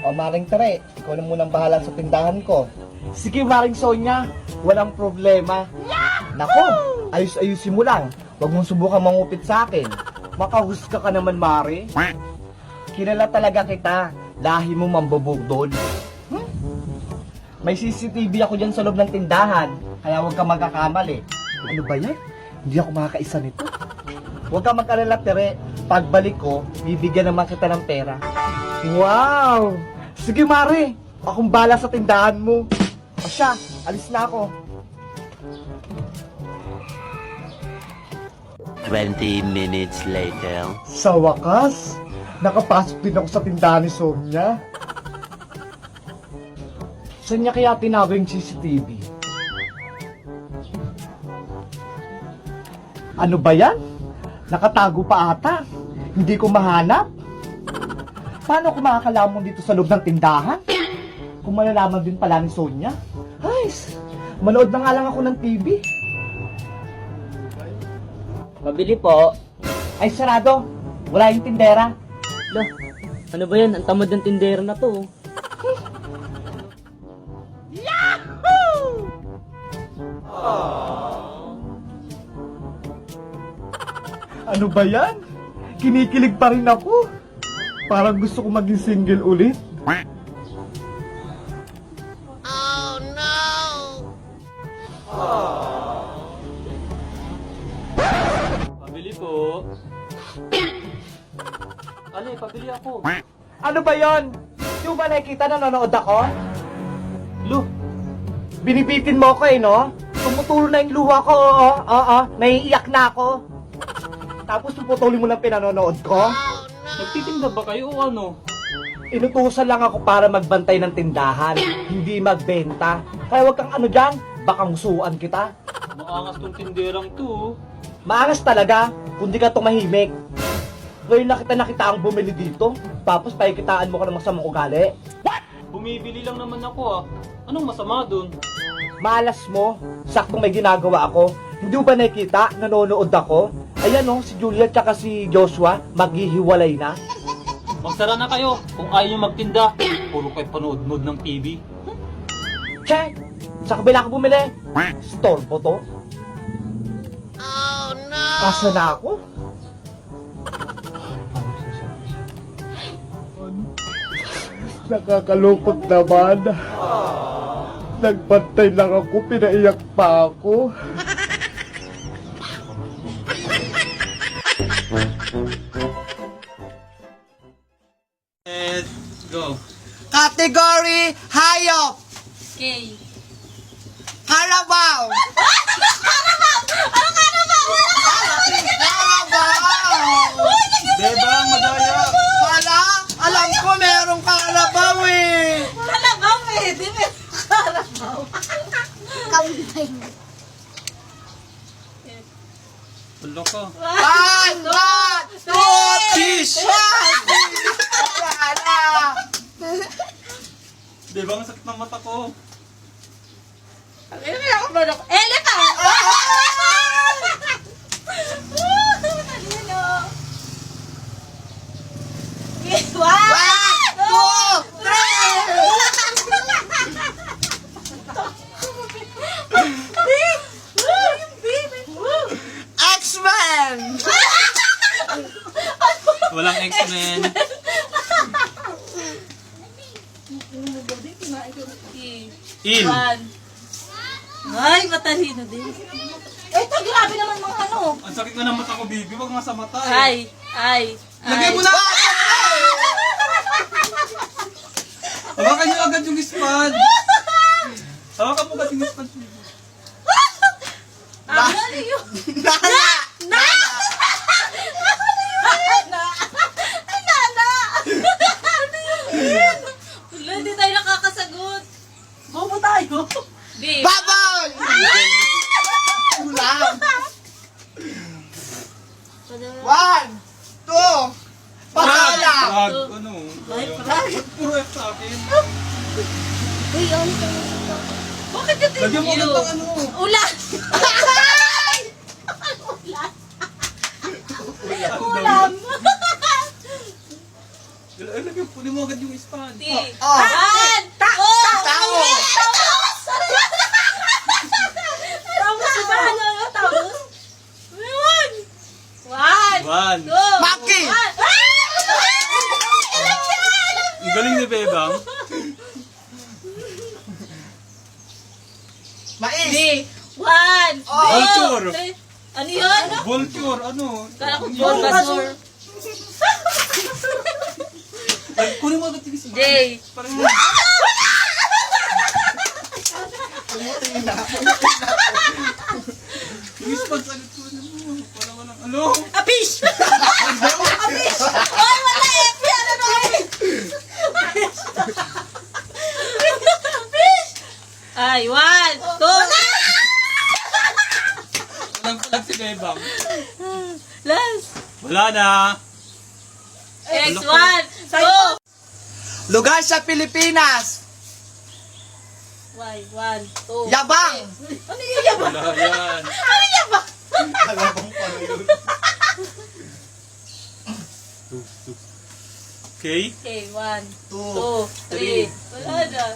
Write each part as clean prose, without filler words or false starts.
O Maring Tere, ikaw na munang bahala sa tindahan ko. Sige, Maring Sonia, walang problema. Nako, ayos-ayusin mo lang. Huwag mong subukan mangupit sa akin. Makahusga ka naman, Mare. Kilala talaga kita. Lahi mo mambubugdol. May CCTV ako dyan sa loob ng tindahan, kaya huwag ka magkakamali. Ano ba yan? Hindi ako makakaisa nito. Huwag ka mag-alala, Tere. Pagbalik ko, bibigyan naman kita ng pera. Wow! Sige, Mare. Akong bala sa tindahan mo. O siya, alis na ako. 20 minutes later. Sa wakas, nakapasok din ako sa tindahan ni Sonia. Saan niya kaya tinago yung CCTV? Ano ba yan? Nakatago pa ata. Hindi ko mahanap. Paano ko makakalamon dito sa loob ng tindahan? Kung malalaman din pala ni Sonia. Ay, manood na nga lang ako ng TV. Mabili po. Ay, sarado. Wala yung tindera. Lah, ano ba yan? Ang tamad ng tindera na to. Ano ba yan? Kinikilig pa rin ako. Parang gusto ko maging single ulit. Pabili po. Ale, pabili ako. Ano ba yon? Di ba nakikita na nanonood ako? Lu, binibitin mo ako no? Tumutulo na yung luha ko, oo. Naiiyak na ako. Tapos puputulin mo lang pinanonood ko? Nagtitinda ba kayo o ano? Inutusan lang ako para magbantay ng tindahan, hindi magbenta. Kaya wag kang ano dyan, baka ngusuan kita. Maangas tong tinderang to. Maangas talaga, kung di ka tumahimik. Ngayon nakita ang bumili dito, tapos pakikitaan mo ka ng masamang ugali. Bumibili lang naman ako ah. Anong masama dun? Malas mo, saktong may ginagawa ako. Hindi mo ba nakikita, nanonood ako? Ayan si Julia at si Joshua, maghihiwalay na. Magsara na kayo kung ayaw nyo magtinda. Puro kayo panood-nood ng TV. Che, sa kabila ka bumili. Storbo to. Oh no! Asa na ako? Nakakalungkot naman. Nagbantay lang ako, pinaiyak pa ako. Let's go. Category Hayop! Okay. Carabao! Bebang, madaya. Wala! Alam ko merong Carabao eh! Kalabaw, pwede. May kalabaw. Kambing. Wala ka. One, two, fish! Wala! Bebang, sakit ng mata ko. Elephant! Talino. One, two, three! X-Men! Walang X-Men. Il. Ay, matalino din. Eto, grabe naman mga ano. Ang sakit na ng mata ko, baby. Wag nga sa mata eh. Ay. Lagay mo na! Hawakan niyo agad yung spad. Hawakan mo agad yung spad. Ano yun? Nana! Na! Ay, nana! Ano yun? Wala, hindi tayo nakakasagot. Bobo tayo. Babe. Baboy! Ulam! One, two, patola! Wag, ano? Ay, parang. Puro F sa akin. Bakit yung Lagyan mo agad ng ano. Ulan! Ulan! Ulan! Talaga, kunin mo agad yung sponge. T. Oh. One. Tao! Tapos, diba? Ano? Tapos? One. One. One. Two. Maki! One. Ang galing ni Bebang. Mais! D. One. Oh. Vulture. Three. Ano yun? Vulture, ano? Kala ko Bulbasaur. Kunin mo agad yung sponge. J. Parang yung sponge agad kunin mo. Parang walang ano. Apish! Apish! Oy, wala eh! Ano na eh? Apish! Ay, one, two, Walang palag si Bebang. last. Wala na. X, one, two. Lugar sa Pilipinas! Y, one, two. Yabang! Ano yung yabang? Wala yan. Ano yung yabang? Alabang pala yun. Okay? Okay, one, Two, two, three. Wala na.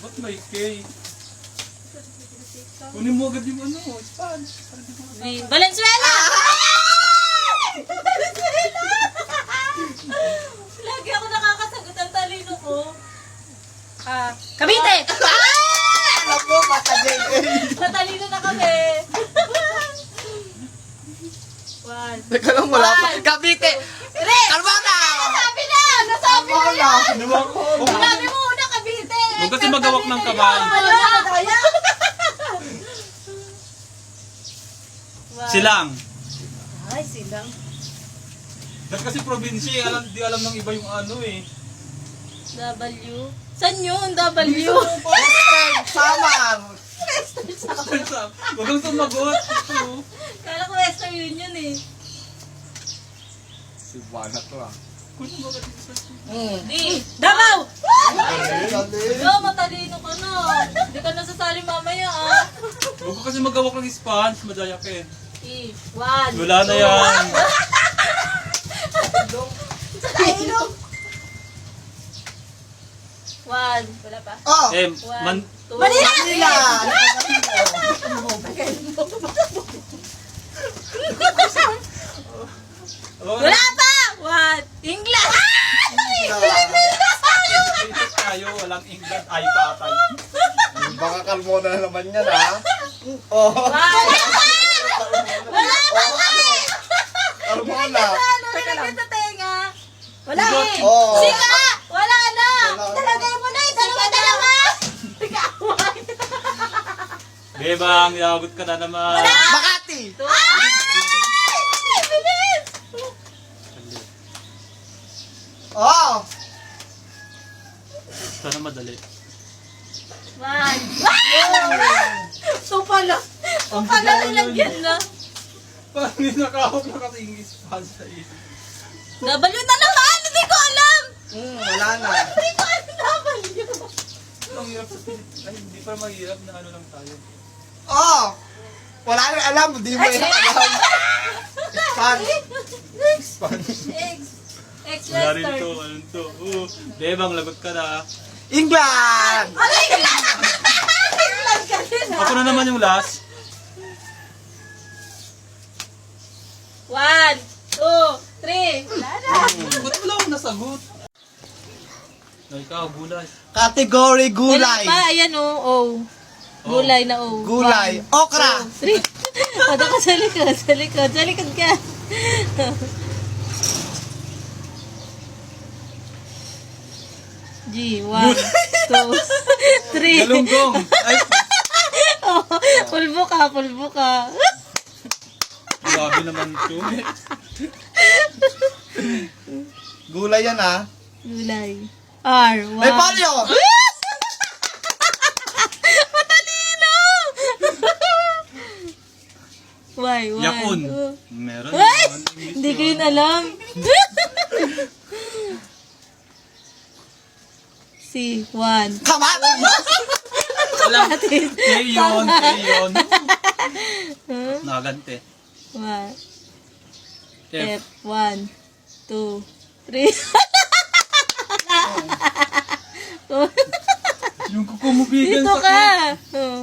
Ba't may K? Kunin mo agad yung ano, sponge. Para di mo Ay, Valenzuela! Lagi ako nakakasagot ang talino ko. Cavite! Alam mo, matajay eh. Natalino na kami. One. Teka lang, wala pa. One. Cavite! Three! Kalmana! Nasabi na! Nasabi na Wala! yan! Wala! Sinabi mo una, Cavite! Huwag kasi magawak ng kamay. Wala! Silang. Ay, silang. Dahil kasi probinsya, di alam ng iba yung ano eh. W. Saan yun? W. Western! Samar! Huwag kang sumagot. Ito. Kala ko Western Union eh. Si Juana to ah. Kunin mo agad yung sponge. Di. Davao! Galing! Yo, matalino ka na. Hindi ka nasasali mamaya ah. Huwag ka kasi magawak ng sponge, madaya ka eh. E. One. Wala na yan. Ilong. One. Wala pa. Oh! Eh, One. Two. Manila! Wala pa! One. England! Basic tayo, walang England, ay patay. Baka kalmo na naman yan ah. Oh! One. Wala pa! Kalmo na. Ano nilagay sa tenga? Wala eh. Oo. Sika! Wala na! Wala na. Talagay mo na eh. Dalawa! Ikaw! Bebang, yagot ka na naman. Makati! Bilis! Oh! Sana madali. One. So pala. So pala nilagyan na. Parang nakahawak na kasi yung sponge sa isip. W na naman! Hindi ko alam! Wala na. Hindi ko alam W. Ang hirap sa Pilipinas. Ay, hindi pa mahirap na ano lang tayo. Oh! Wala na alam, di mo yan alam. Spanish. Spanish. X. X Wala rin to, Western. ano to. Bebang, lagot ka na. England! Ano yun? England ka din ha? Ako na naman yung last. One, two, three. Wala na. Ba't wala akong nasagot? No, ikaw, gulay. Category gulay. Wala pa, ayan o. Oh. Gulay na o. Gulay. One, Okra. two, three. Pada ka sa likod, sa likod. Sa likod ka. G, one, two, three. Galunggong. Ay, Oh, pulbo ka, pulbo ka. grabe naman to. Gulay yan ah. Gulay. R, one. May palyo! Matalino! Why, one, Yakun. two. Meron. Ay! naman. Hindi ko yun alam. C, one. Kamati! Alam, kay yun, kay yun. Nakagante. One. F. F, one, two, three. Vegan Dito sa ka. Oh.